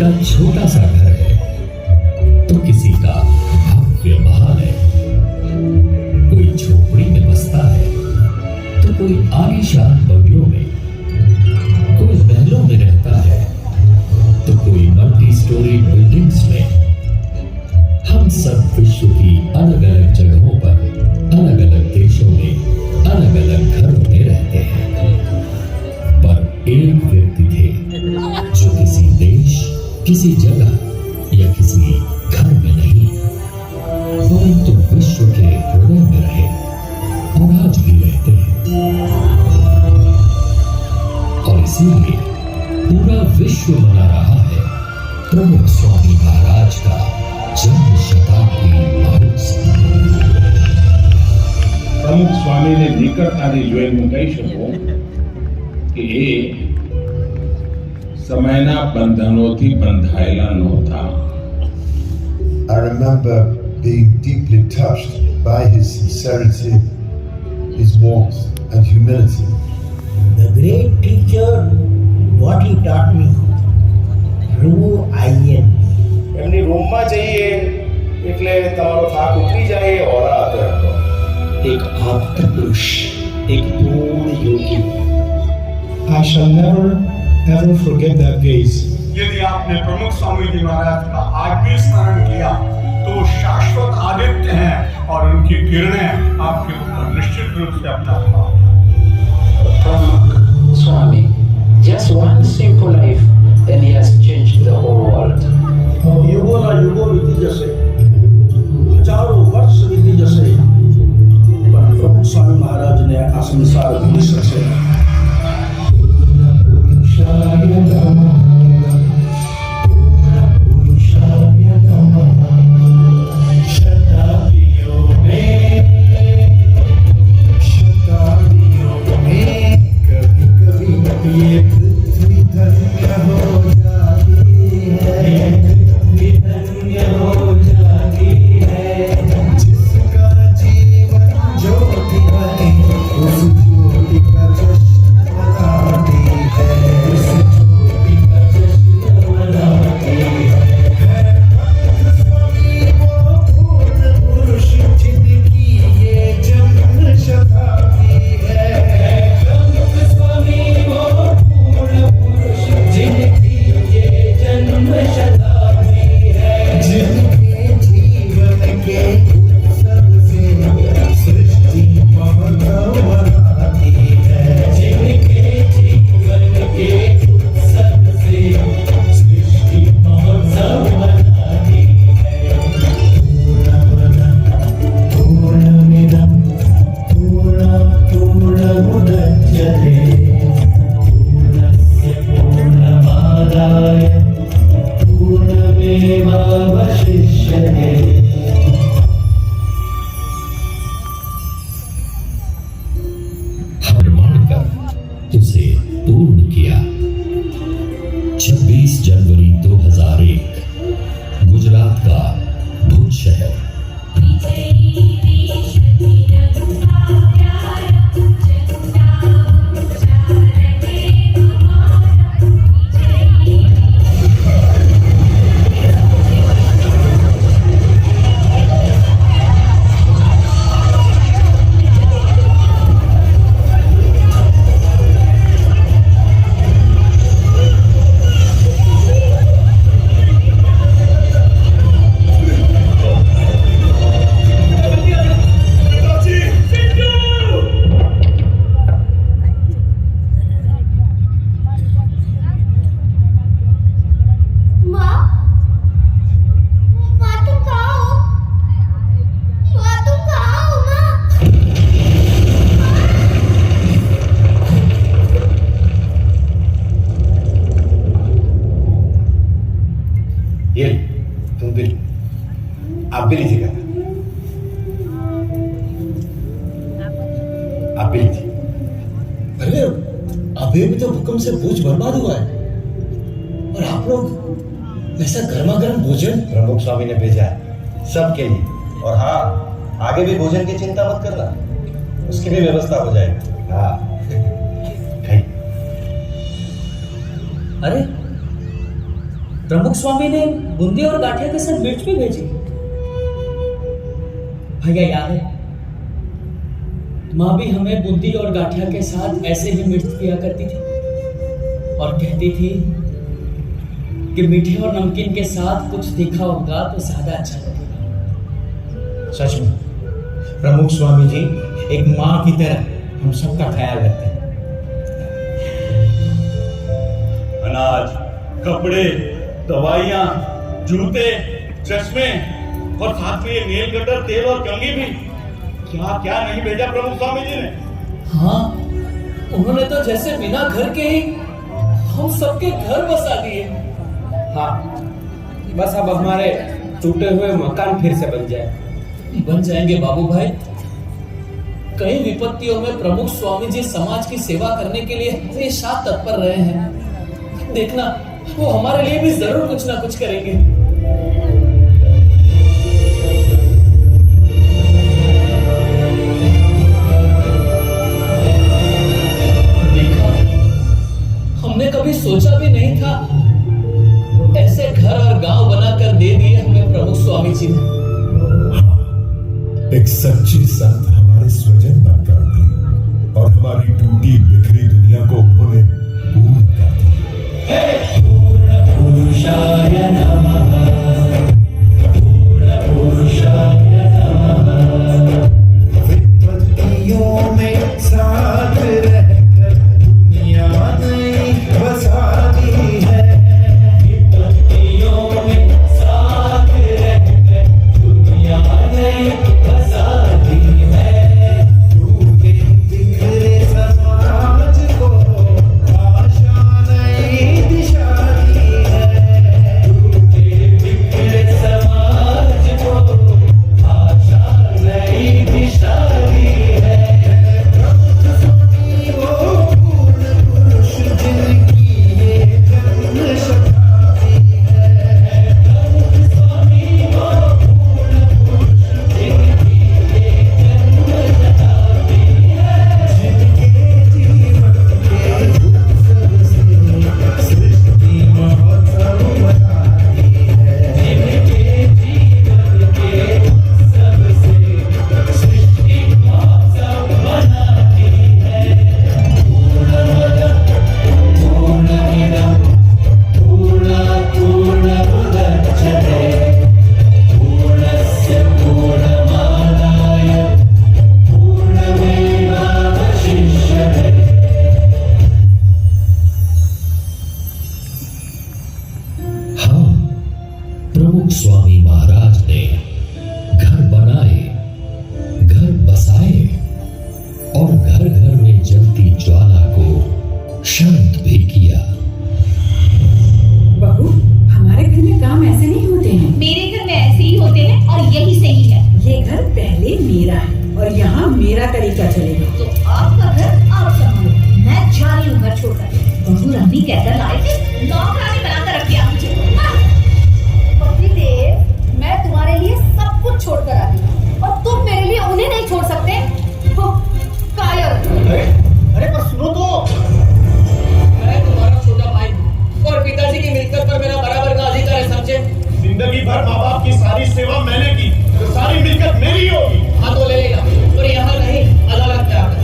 का छोटा सा घर है तो किसी का भव्य महल है। कोई झोपड़ी में बसता है तो कोई आलीशान बंगलों में, कोई महलों में रहता है तो कोई मल्टी स्टोरी बिल्डिंग्स में। हम सब विश्व की अलग अलग जगहों पर, अलग अलग देशों में, अलग अलग घरों में रहते हैं, पर एक व्यक्ति थे जो किसी देश, किसी जगह या किसी घर में नहीं, परंतु विश्व के हृदय में रहे और आज भी रहते हैं। और इसीलिए पूरा विश्व मना रहा है प्रमुख स्वामी महाराज का जन्म शताब्दी महोत्सव। પ્રમુખ સ્વામીને નિકટતાથી જોઈ હું કહી શકું કે એ સમયના બંધનોથી બંધાયેલા નહોતા. I remember being deeply touched by his sincerity, his warmth and humility. The great teacher, what he taught me, through IN. એમની રૂમમાં જઈએ એટલે તમારો થાક ઉતરી જાય, ઓરા હતો એમનો. एक आप्त पुरुष, एक पूर्ण योगी। I shall never ever forget that gaze. यदि आपने प्रमुख स्वामी जी महाराज का आज भी स्मरण किया तो वो शाश्वत आदित्य हैं और उनकी किरणें आपके ऊपर निश्चित रूप से अपना प्रमुख स्वामी, just one simple life and he has changed the whole world. युगों ना युगों बीती जैसे, हजारों वर्ष बीती जैसे, पर प्रमुख स्वामी महाराज ने आ संसार विश्व से निर्माण कर उसे पूर्ण किया। 26 जनवरी 2001 गुजरात का भुज शहर। ये तुम भी, आप भी लीजिएगा, आप भी लीजिए। अरे अभी भी तो भूकंप से भुज बर्बाद हुआ है और आप लोग ऐसा गर्मा गर्म भोजन। प्रमुख स्वामी ने भेजा है सबके लिए, और हाँ, आगे भी भोजन की चिंता मत करना, उसकी भी व्यवस्था हो जाएगी। हाँ, अरे प्रमुख स्वामी ने बूंदी और गाठिया के साथ मिर्च भी भेजी। भैया याद है, माँ भी हमें बूंदी और गाठिया के साथ ऐसे ही मिर्च किया करती थी और कहती थी कि मीठे और नमकीन के साथ कुछ तीखा होगा तो ज्यादा अच्छा लगेगा। सच में प्रमुख स्वामी जी एक माँ की तरह हम सबका ख्याल रखते हैं। अनाज, कपड़े, दवाइयाँ, जूते, चश्मे और साथ में ये नेल कटर, तेल और कंघी भी। क्या क्या नहीं भेजा प्रमुख स्वामी जी ने। हाँ, उन्होंने तो जैसे बिना घर के ही हम सबके घर बसा दिए। हाँ, बस अब हमारे टूटे हुए मकान फिर से बन जाए। बन जाएंगे बाबू भाई। कई विपत्तियों में प्रमुख स्वामी जी समाज की सेवा करने के लिए हमेशा तत्पर रहे हैं। देखना, वो हमारे लिए भी जरूर कुछ ना कुछ करेंगे। देखा, हमने कभी सोचा भी नहीं था ऐसे घर और गांव बनाकर दे दिए हमें प्रमुख स्वामी जी ने। एक सच्ची संत हमारे स्वजन बनकर उठी और हमारी टूटी बिखरी दुनिया को उन्होंने पूर्ण कर दिया। पूर्ण पुरुषाय नमः, पूर्ण पुरुषाय नमः। विपत्तियों में साथ रहकर दुनिया नई बसा दी है। विपत्तियों में साथ रहकर दुनिया नई बसा दी है। टूटे बिखरे समाज को आशा नई दिशा दी है। टूटे बिखरे समाज को आशा नई दिशा दी है। वो पूर्ण पुरुष जिनकी ये जन्म शताब्दी है। स्वामी वो पूर्ण पुरुष जिनकी ये जन्म शताब्दी है। जिनके जीवन के उत्सव से सृष्टि महोत्सव मनाती है। जिनके जीवन के उत्सव से सृष्टि महोत्सव मनाती है। पूर्णमदः पूर्णमिदं पूर्णात् पूर्णमुदच्यते पूर्णस्य पूर्णमादाय पूर्णमेवावशिष्यते। हाँ, प्रमुख स्वामी महाराज ने घर बनाए, घर बसाए और घर घर में जलती ज्वाला को शांत भी किया। बहू, हमारे घर में काम ऐसे नहीं होते हैं। मेरे घर में ऐसे ही होते हैं और यही सही है। ये घर पहले मेरा है और यहाँ मेरा तरीका चलेगा। तो आपका घर आप संभालो, मैं जा रही हूँ घर छोड़कर। बहू रम्मी कहकर लाए थे, नौकरानी बनाकर रख दिया मुझे। पतिदेव, मैं तुम्हारे लिए सब कुछ छोड़कर आ गई और तुम मेरे लिए उन्हें नहीं छोड़ सकते। हो, कायर। अरे पर सुनो तो, मैं तुम्हारा छोटा भाई और पिताजी की मिलकत पर मेरा बराबर का अधिकार है, समझे? जिंदगी भर माँ बाप की सारी सेवा मैंने की, तो सारी मिलकत मेरी होगी। हाँ तो ले लेगा, और यहाँ नहीं, अदालत में आकर।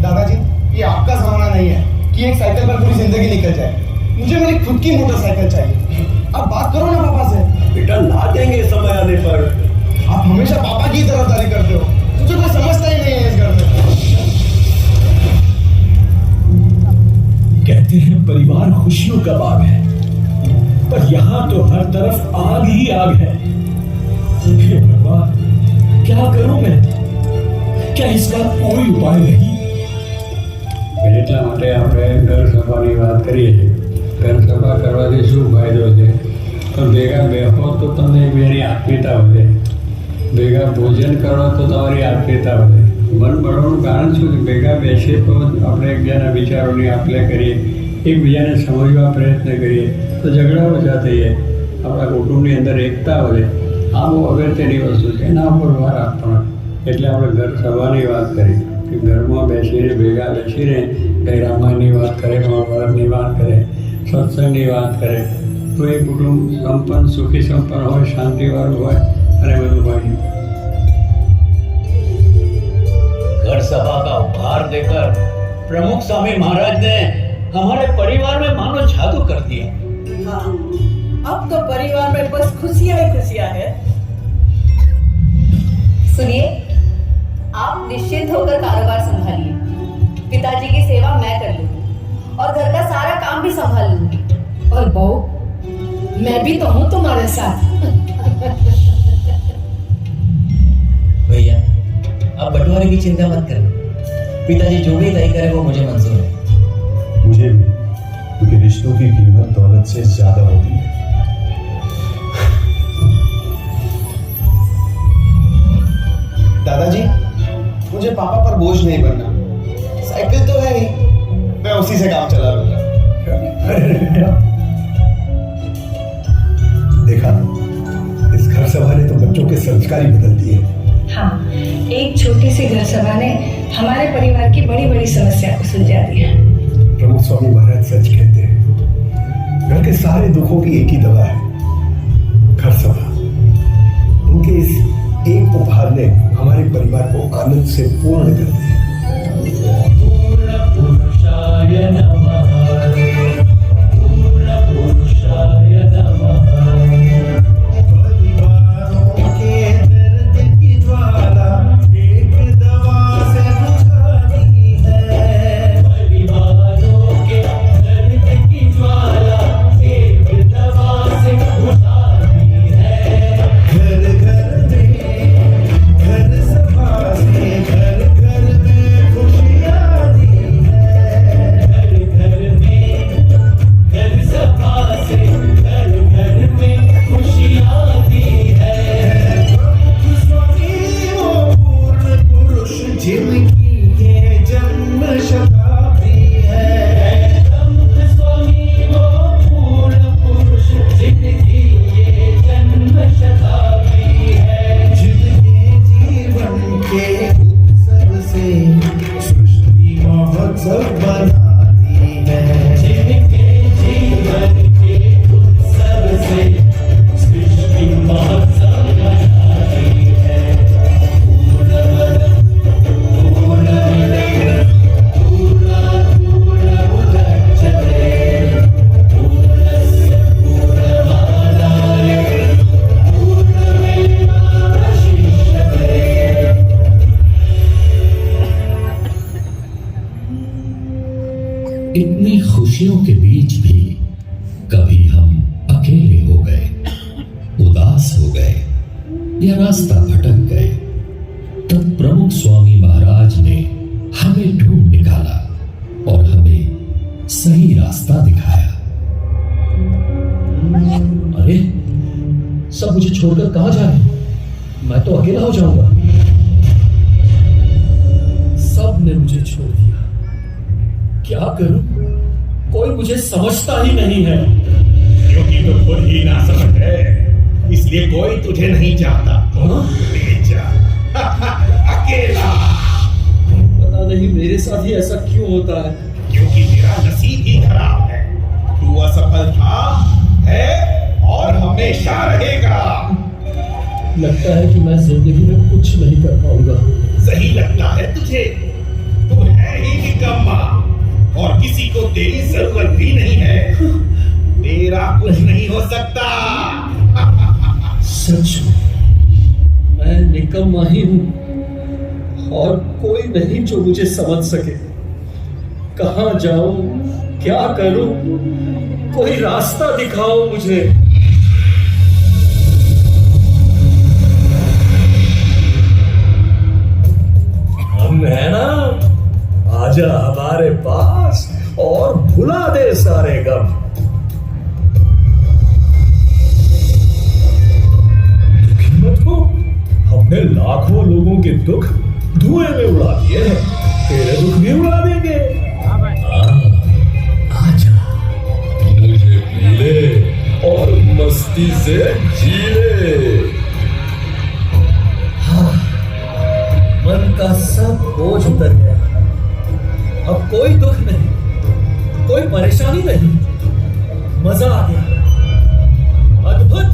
दादाजी, ये आपका जमाना नहीं है कि एक साइकिल पर पूरी जिंदगी निकल जाए। मुझे मेरी खुद की मोटरसाइकिल चाहिए। अब बात करो ना पापा से। बेटा ला देंगे समय आने पर। आप हमेशा पापा की तरफदारी करते हो, मुझे कोई समझता ही नहीं है इस घर में। कहते हैं परिवार खुशियों का बाग है, पर यहाँ तो हर तरफ आग ही आग है। हे भगवान, क्या करूं मैं? क्या इसका कोई उपाय नहीं? એટલા માટે આપણે ઘર સભાની વાત કરીએ છીએ। ઘર સભા કરવાથી શું ફાયદો છે? તો ભેગા બેહો તો તમને એકબીજાની આત્મીયતા વધે, ભેગા ભોજન કરો તો તમારી આત્મીયતા વધે। મન મળવાનું કારણ શું છે? ભેગા બેસીએ તો આપણે એકબીજાના વિચારોની આપ-લે કરીએ, એકબીજાને સમજવા પ્રયત્ન કરીએ તો ઝઘડા ઓછા થઈએ, આપણા કુટુંબની અંદર એકતા વધે। આ બહુ અગત્યની વસ્તુ છે, એના ઉપર ભાર આપવાનો। એટલે આપણે ઘર સભાની વાત કરી કે ઘરમાં બેસીને ભેગા બેસીને કંઈ રામાયણની વાત કરે, મહાભારતની વાત કરે, સત્સંગની વાત કરે તો એ કુટુંબ સંપન્ન સુખી સંપન્ન હોય શાંતિવાળું હોય અને બધું હોય. घर सभा का उपहार देकर प्रमुख स्वामी महाराज ने हमारे परिवार में मानो जादू कर दिया. हाँ, अब तो परिवार में बस खुशियां ही खुशियां है. सुनिए, आप निश्चिंत होकर कारोबार संभालिए. पिताजी की सेवा मैं कर लूंगी और घर का सारा काम भी संभाल लूंगी. और बहू, मैं भी तो हूँ तुम्हारे साथ. भैया, आप बंटवारे की चिंता मत करना. पिताजी जो भी तय करे वो मुझे मंजूर है. मुझे भी, क्योंकि रिश्तों की कीमत दौलत से ज्यादा होती है. दादाजी, मुझे पापा पर बोझ नहीं बनना. साइकिल तो है ही, मैं उसी से काम चला लूंगा. देखा, इस घर सभा ने तो बच्चों के संस्कार ही बदल दिए. हाँ, एक छोटी सी घर सभा ने हमारे परिवार की बड़ी बड़ी समस्या को सुलझा दिया. प्रमुख स्वामी महाराज सच कहते हैं, घर के सारे दुखों की एक ही दवा है, घर सभा. उनके इस एक उपहार ने हमारे परिवार को आनंद से पूर्ण कर दिया. इतनी खुशियों के बीच भी कभी हम अकेले हो गए, उदास हो गए या रास्ता भटक गए, तब प्रमुख स्वामी महाराज ने हमें ढूंढ निकाला और हमें सही रास्ता दिखाया. अरे, सब मुझे छोड़कर कहाँ जा रहे हैं? मैं तो अकेला हो जाऊंगा. सब ने मुझे छोड़ दिया. क्या करूं? कोई मुझे समझता ही नहीं है. क्योंकि तो खुद ही ना समझ है, इसलिए कोई तुझे नहीं चाहता. बेचा अकेला. पता नहीं मेरे साथ ही ऐसा क्यों होता है. क्योंकि तेरा नसीब ही खराब है. तू असफल था, है और हमेशा रहेगा. लगता है कि मैं जिंदगी में कुछ नहीं कर पाऊंगा. सही लगता है तुझे? तू है ही निकम्मा और किसी को तेरी जरूरत भी नहीं है. तेरा कुछ नहीं हो सकता. सच में मैं निकम्मा ही हूं और कोई नहीं जो मुझे समझ सके. कहां जाऊं, क्या करूं? कोई रास्ता दिखाओ मुझे. हम है ना, आजा हमारे पास और भुला दे सारे गम. दुखी मत हो, हमने लाखों लोगों के दुख धुएं में उड़ा दिए हैं. तेरे दुख भी उड़ा देंगे. आजा, मुझे पी ले और मस्ती से जी ले. हाँ, मन का सब बोझ उतर गया. अब कोई दुख नहीं, कोई परेशानी नहीं. मजा आ गया, अद्भुत।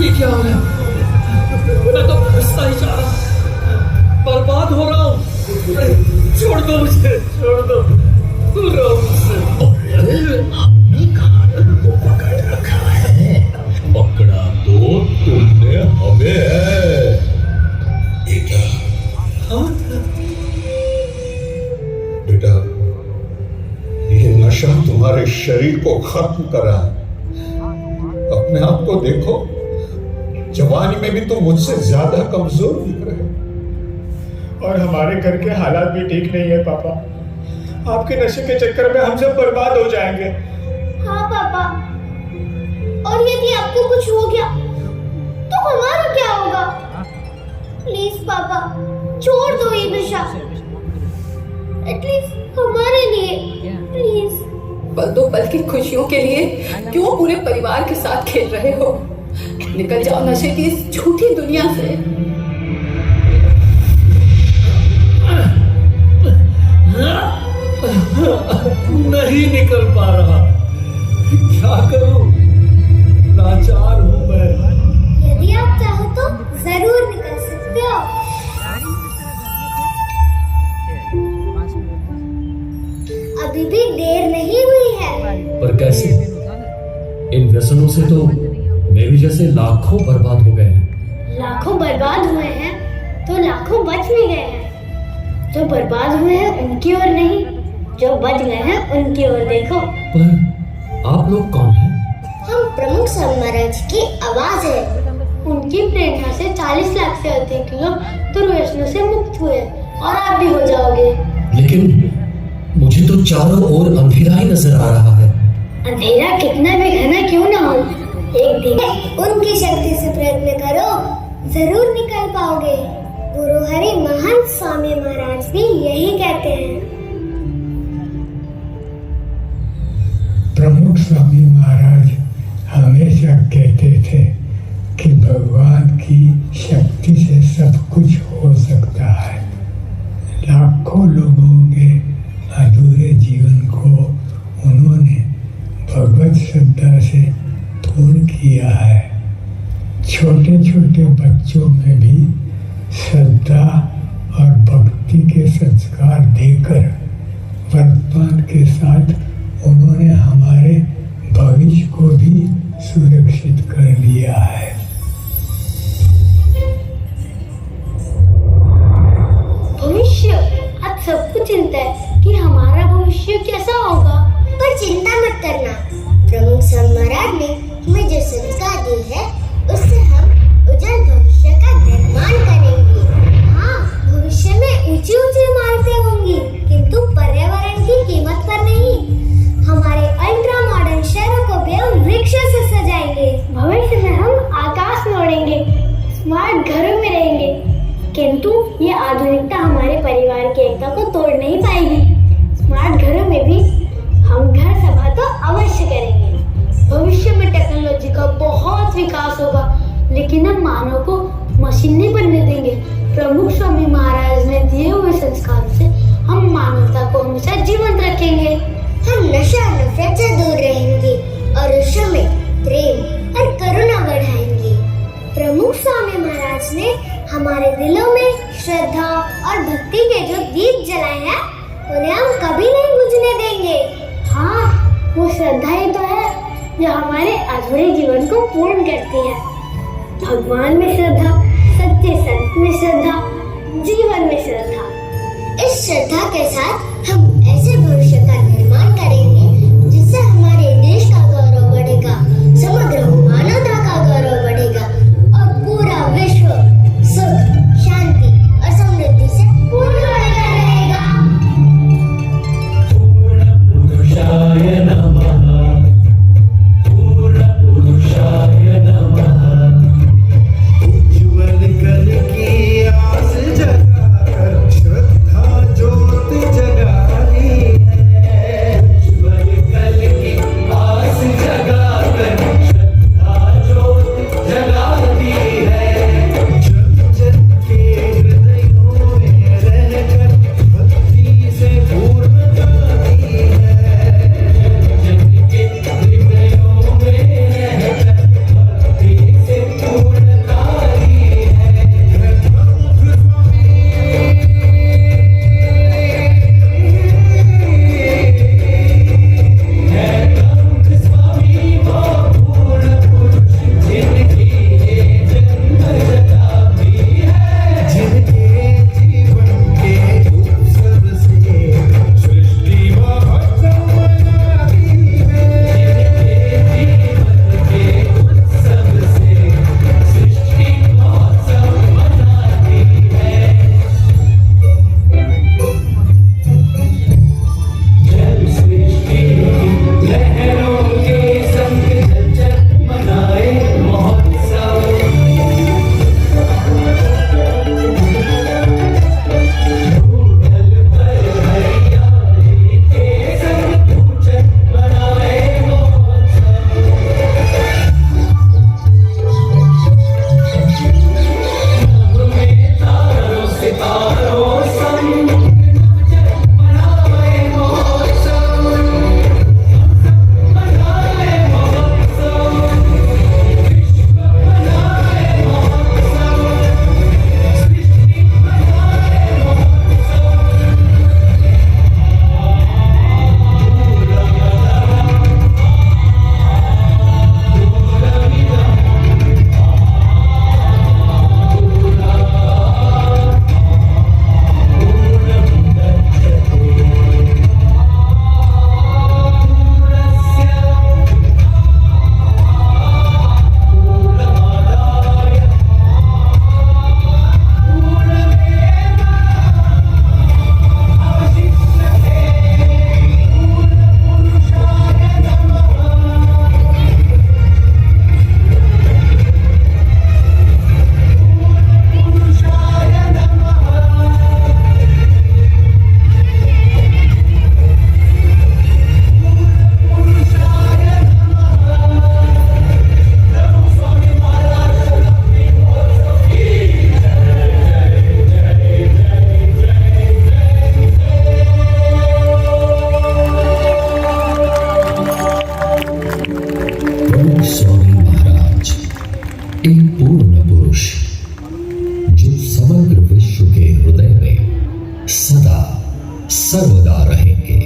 ये क्या हो रहा है? मैं तो फंसता ही जा रहा, बर्बाद हो रहा हूँ। छोड़ दो मुझे, छोड़ दो, दूर रहो मुझसे। हमने कहानी को पकड़ रखा है, पकड़ा तो तुमने हमें है बेटा। बेटा, ये नशा तुम्हारे शरीर को खत्म करा। अपने आप को देखो, जवानी में भी तुम मुझसे ज्यादा कमजोर दिख रहे हो। और हमारे घर के हालात भी ठीक नहीं है पापा। आपके नशे के चक्कर में हम सब बर्बाद हो जाएंगे। हाँ पापा, और यदि आपको कुछ हो गया तो हमारा क्या होगा? प्लीज पापा, छोड़ दो ये नशा, एटलीस्ट हमारे लिए, प्लीज। पल दो पल की खुशियों के लिए क्यों पूरे परिवार के साथ खेल रहे हो? निकल जाओ नशे की इस झूठी दुनिया से। नहीं निकल पा रहा, क्या करूं? लाचार हूं मैं। यदि आप चाहो तो जरूर निकल सकते हो। अभी भी देर नहीं हुई है। पर कैसे? इन व्यसनों से तो मेरे जैसे लाखों बर्बाद हो गए हैं। लाखों बर्बाद हुए हैं तो लाखों बच भी गए हैं। जो बर्बाद हुए हैं उनकी ओर नहीं, जो बच गए हैं उनकी ओर देखो। पर आप लोग कौन हैं? हम प्रमुख स्वामी महाराज की आवाज है। उनकी प्रेरणा से 40 लाख से अधिक लोग दुर्व्यसनों से मुक्त हुए, और आप भी हो जाओगे। लेकिन मुझे तो चारों ओर अंधेरा ही नजर आ रहा है। अंधेरा कितना भी घना क्यों ना हो, एक दिन उनकी शक्ति से प्रयत्न करो, जरूर निकल पाओगे। गुरु हरि महंत स्वामी महाराज भी यही कहते हैं। प्रमुख स्वामी महाराज हमेशा कहते थे कि भगवान की शक्ति से सब कुछ हो सकता है। लाखों लोगों के अधूरे जीवन को उन्होंने भगवत श्रद्धा से पूर्ण किया है। छोटे छोटे बच्चों में भी श्रद्धा और भक्ति के संस्कार देकर वर्तमान के साथ उन्होंने हमारे भविष्य को भी सुरक्षित कर लिया है। भविष्य, आज सबको चिंता है कि हमारा भविष्य कैसा होगा, पर चिंता मत करना। प्रमुख स्वामी महाराज ने हमें जो संस्कार दी है उससे हम उज्जवल भविष्य का निर्माण करेंगे। हाँ, भविष्य में ऊंची ऊंची इमारतें होंगी, किंतु पर्यावरण की कीमत पर नहीं। हमारे अल्ट्रा मॉडर्न शहरों को भी हम वृक्षों से सजाएंगे। भविष्य में हम आकाश में उड़ेंगे, स्मार्ट घरों में रहेंगे, किंतु ये आधुनिकता हमारे परिवार की एकता को तोड़ नहीं पाएगी। स्मार्ट घरों में भी हम घर सभा तो अवश्य करेंगे। भविष्य में टेक्नोलॉजी का बहुत विकास होगा, लेकिन हम मानव को मशीन नहीं बनने देंगे। प्रमुख स्वामी महाराज ने दिए हुए संस्कारों से हम मानवता को हमेशा जीवंत रखेंगे। हम नशा और नफरत से दूर रहेंगे और विश्व में प्रेम और करुणा बढ़ाएंगे। प्रमुख स्वामी महाराज ने हमारे दिलों में श्रद्धा और भक्ति के जो दीप जलाए हैं उन्हें हम कभी नहीं बुझने देंगे। हाँ, वो श्रद्धा ही तो है जो हमारे अधूरे जीवन को पूर्ण करती है। भगवान में श्रद्धा, सच्चे संत में श्रद्धा, जीवन में श्रद्धा। इस श्रद्धा के साथ हम ऐसे भविष्य का निर्माण करेंगे जिससे हमारे देश का गौरव बढ़ेगा, समग्र मानवता का गौरव बढ़ेगा और पूरा विश्व सुख, शांति और समृद्धि से पूर्ण रहेगा। पुरुषाय नमः, पूर्ण पुरुषाय नमः। उज्ज्वल कल की आस जगाकर श्रद्धा ज्योत जगानी है। उज्ज्वल कल की आस जगाकर श्रद्धा सर्वदा रहेंगे।